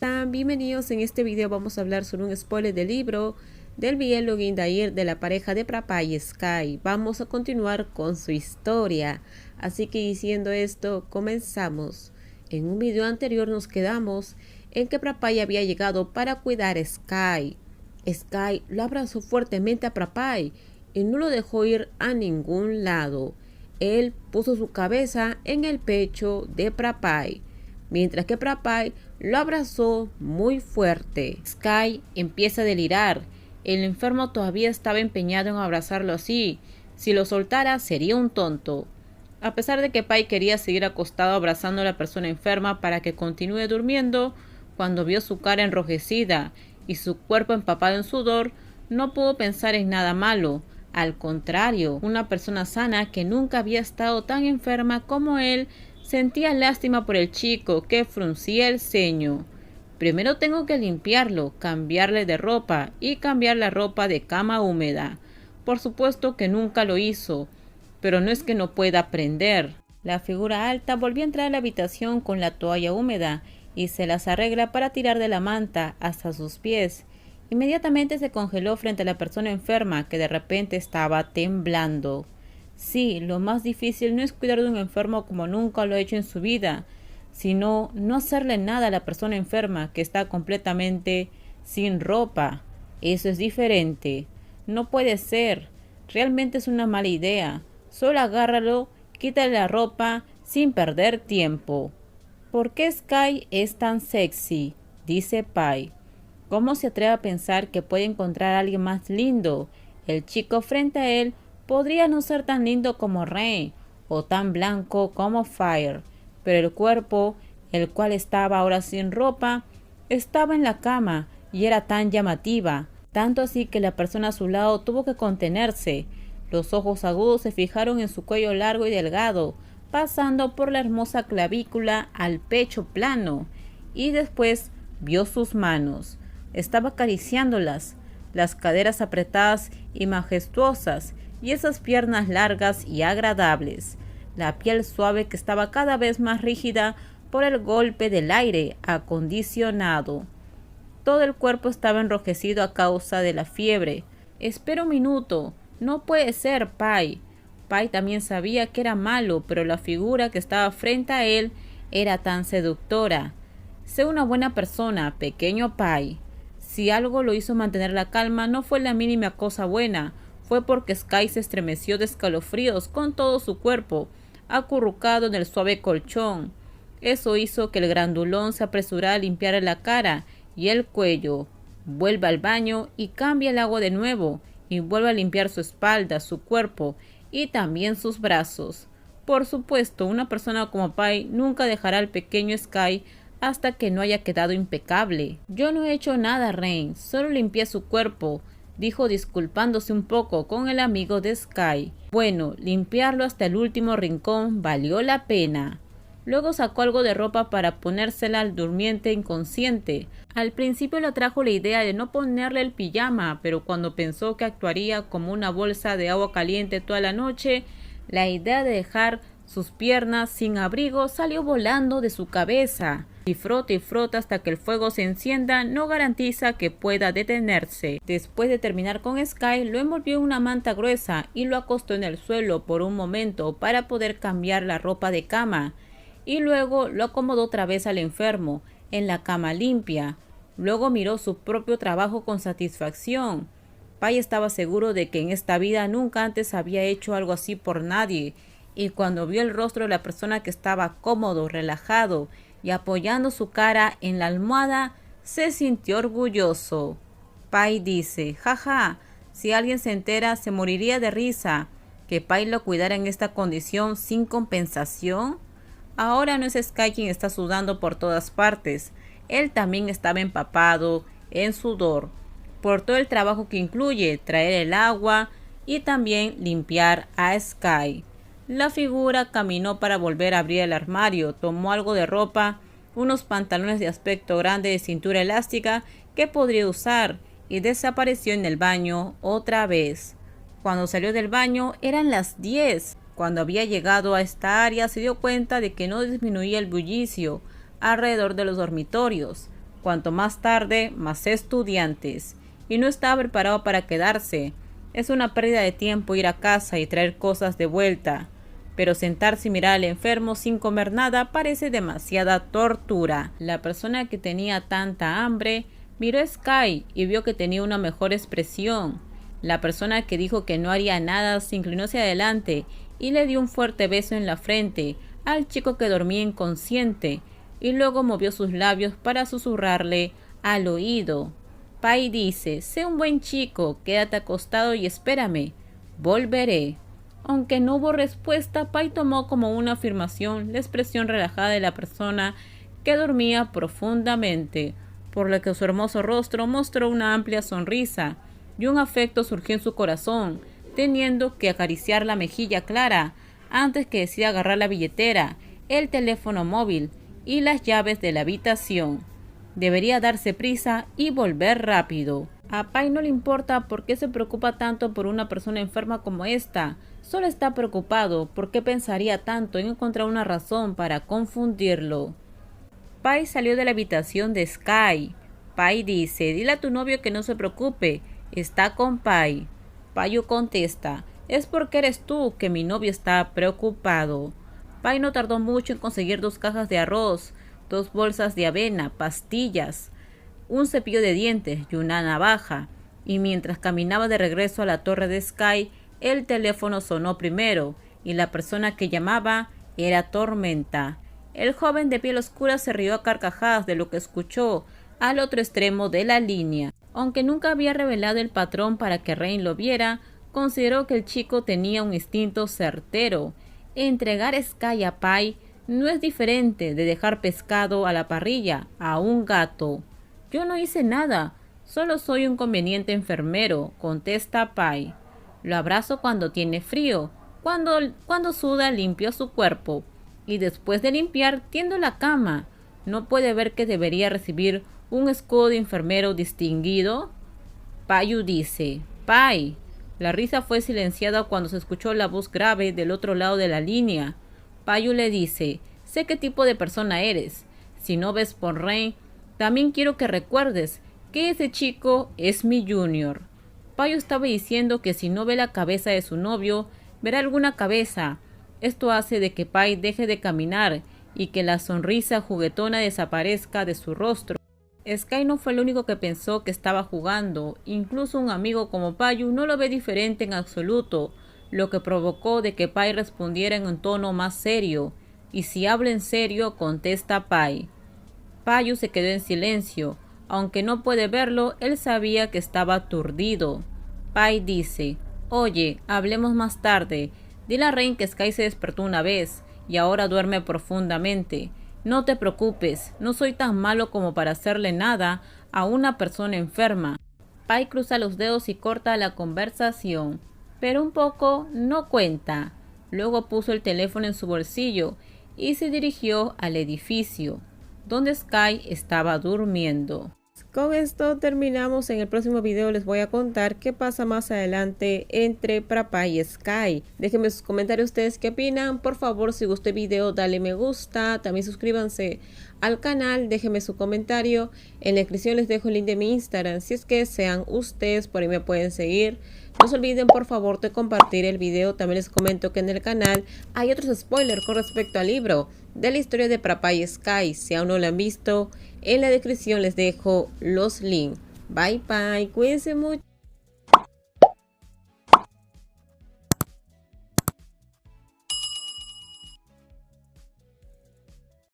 Bienvenidos. En este video vamos a hablar sobre un spoiler del libro del Biel Loguindair de la pareja de Prapay y Sky. Vamos a continuar con su historia, así que diciendo esto comenzamos. En un video anterior nos quedamos en que Prapay había llegado para cuidar a Sky. Sky lo abrazó fuertemente a Prapay y no lo dejó ir a ningún lado. Él puso su cabeza en el pecho de Prapay, mientras que Prapay lo abrazó muy fuerte. Sky empieza a delirar. El enfermo todavía estaba empeñado en abrazarlo así. Si lo soltara sería un tonto. A pesar de que Pai quería seguir acostado abrazando a la persona enferma para que continúe durmiendo, cuando vio su cara enrojecida y su cuerpo empapado en sudor, no pudo pensar en nada malo. Al contrario, una persona sana que nunca había estado tan enferma como él sentía lástima por el chico, que fruncía el ceño. Primero tengo que limpiarlo, cambiarle de ropa y cambiar la ropa de cama húmeda. Por supuesto que nunca lo hizo, pero no es que no pueda aprender. La figura alta volvió a entrar a la habitación con la toalla húmeda y se las arregla para tirar de la manta hasta sus pies. Inmediatamente se congeló frente a la persona enferma, que de repente estaba temblando. Sí, lo más difícil no es cuidar de un enfermo como nunca lo ha hecho en su vida, sino no hacerle nada a la persona enferma que está completamente sin ropa. Eso es diferente. No puede ser. Realmente es una mala idea. Solo agárralo, quítale la ropa sin perder tiempo. ¿Por qué Sky es tan sexy?, dice Pai. ¿Cómo se atreve a pensar que puede encontrar a alguien más lindo? El chico frente a él podría no ser tan lindo como Rey o tan blanco como Fire, pero el cuerpo, el cual estaba ahora sin ropa, estaba en la cama y era tan llamativa, tanto así que la persona a su lado tuvo que contenerse. Los ojos agudos se fijaron en su cuello largo y delgado, pasando por la hermosa clavícula al pecho plano, y después vio sus manos. Estaba acariciándolas, las caderas apretadas y majestuosas, y esas piernas largas y agradables, la piel suave que estaba cada vez más rígida por el golpe del aire acondicionado. Todo el cuerpo estaba enrojecido a causa de la fiebre. Espera un minuto, no puede ser, Pai. Pai también sabía que era malo, pero la figura que estaba frente a él era tan seductora. Sé una buena persona, pequeño Pai. Si algo lo hizo mantener la calma, no fue la mínima cosa buena, fue porque Sky se estremeció de escalofríos con todo su cuerpo, acurrucado en el suave colchón. Eso hizo que el grandulón se apresurara a limpiarle la cara y el cuello. Vuelve al baño y cambia el agua de nuevo, y vuelve a limpiar su espalda, su cuerpo y también sus brazos. Por supuesto, una persona como Pai nunca dejará al pequeño Sky hasta que no haya quedado impecable. Yo no he hecho nada, Rain, solo limpié su cuerpo, dijo disculpándose un poco con el amigo de Sky. Bueno, limpiarlo hasta el último rincón valió la pena. Luego sacó algo de ropa para ponérsela al durmiente inconsciente. Al principio le atrajo la idea de no ponerle el pijama, pero cuando pensó que actuaría como una bolsa de agua caliente toda la noche, la idea de dejar sus piernas sin abrigo salió volando de su cabeza. Y frota hasta que el fuego se encienda no garantiza que pueda detenerse. Después de terminar con Sky, lo envolvió en una manta gruesa y lo acostó en el suelo por un momento para poder cambiar la ropa de cama. Y luego lo acomodó otra vez al enfermo, en la cama limpia. Luego miró su propio trabajo con satisfacción. Pai estaba seguro de que en esta vida nunca antes había hecho algo así por nadie, y cuando vio el rostro de la persona que estaba cómodo, relajado y apoyando su cara en la almohada, se sintió orgulloso. Pai dice, jaja, si alguien se entera se moriría de risa, que Pai lo cuidara en esta condición sin compensación. Ahora no es Sky quien está sudando por todas partes, él también estaba empapado en sudor, por todo el trabajo que incluye traer el agua y también limpiar a Sky. La figura caminó para volver a abrir el armario, tomó algo de ropa, unos pantalones de aspecto grande de cintura elástica que podría usar, y desapareció en el baño otra vez. Cuando salió del baño eran las 10. Cuando había llegado a esta área se dio cuenta de que no disminuía el bullicio alrededor de los dormitorios. Cuanto más tarde, más estudiantes. Y no estaba preparado para quedarse. Es una pérdida de tiempo ir a casa y traer cosas de vuelta. Pero sentarse y mirar al enfermo sin comer nada parece demasiada tortura. La persona que tenía tanta hambre miró a Sky y vio que tenía una mejor expresión. La persona que dijo que no haría nada se inclinó hacia adelante y le dio un fuerte beso en la frente al chico que dormía inconsciente y luego movió sus labios para susurrarle al oído. Pai dice: sé un buen chico, quédate acostado y espérame, volveré. Aunque no hubo respuesta, Pai tomó como una afirmación la expresión relajada de la persona que dormía profundamente, por lo que su hermoso rostro mostró una amplia sonrisa y un afecto surgió en su corazón, teniendo que acariciar la mejilla clara antes que decida agarrar la billetera, el teléfono móvil y las llaves de la habitación. Debería darse prisa y volver rápido. A Pai no le importa por qué se preocupa tanto por una persona enferma como esta. Solo está preocupado por qué pensaría tanto en encontrar una razón para confundirlo. Pai salió de la habitación de Sky. Pai dice: dile a tu novio que no se preocupe, está con Pai. Payu contesta: es porque eres tú que mi novio está preocupado. Pai no tardó mucho en conseguir 2 cajas de arroz, 2 bolsas de avena, pastillas, un cepillo de dientes y una navaja, y mientras caminaba de regreso a la torre de Sky, el teléfono sonó primero, y la persona que llamaba era Tormenta. El joven de piel oscura se rió a carcajadas de lo que escuchó al otro extremo de la línea. Aunque nunca había revelado el patrón para que Rain lo viera, consideró que el chico tenía un instinto certero. Entregar Sky a Pai no es diferente de dejar pescado a la parrilla a un gato. Yo no hice nada, solo soy un conveniente enfermero, contesta Pai. Lo abrazo cuando tiene frío, cuando suda limpio su cuerpo, y después de limpiar tiendo la cama. ¿No puede ver que debería recibir un escudo de enfermero distinguido? Payu dice: Pai. La risa fue silenciada cuando se escuchó la voz grave del otro lado de la línea. Payu le dice: sé qué tipo de persona eres. Si no ves por Rain, también quiero que recuerdes que ese chico es mi junior. Payu estaba diciendo que si no ve la cabeza de su novio, verá alguna cabeza. Esto hace de que Pai deje de caminar y que la sonrisa juguetona desaparezca de su rostro. Sky no fue el único que pensó que estaba jugando. Incluso un amigo como Payu no lo ve diferente en absoluto, lo que provocó de que Pai respondiera en un tono más serio. Y si habla en serio, contesta Pai. Payu se quedó en silencio. Aunque no puede verlo, él sabía que estaba aturdido. Pai dice: oye, hablemos más tarde. Dile a Rain que Sky se despertó una vez y ahora duerme profundamente. No te preocupes, no soy tan malo como para hacerle nada a una persona enferma. Pai cruza los dedos y corta la conversación, pero un poco no cuenta. Luego puso el teléfono en su bolsillo y se dirigió al edificio, donde Sky estaba durmiendo. Con esto terminamos. En el próximo video les voy a contar qué pasa más adelante entre Pai y Sky. Déjenme sus comentarios ustedes qué opinan. Por favor, si gustó el video, dale me gusta. También suscríbanse al canal, déjenme su comentario. En la descripción les dejo el link de mi Instagram. Si es que sean ustedes, por ahí me pueden seguir. No se olviden por favor de compartir el video. También les comento que en el canal hay otros spoilers con respecto al libro de la historia de Pai y Sky. Si aún no lo han visto, en la descripción les dejo los links. Bye bye, cuídense mucho.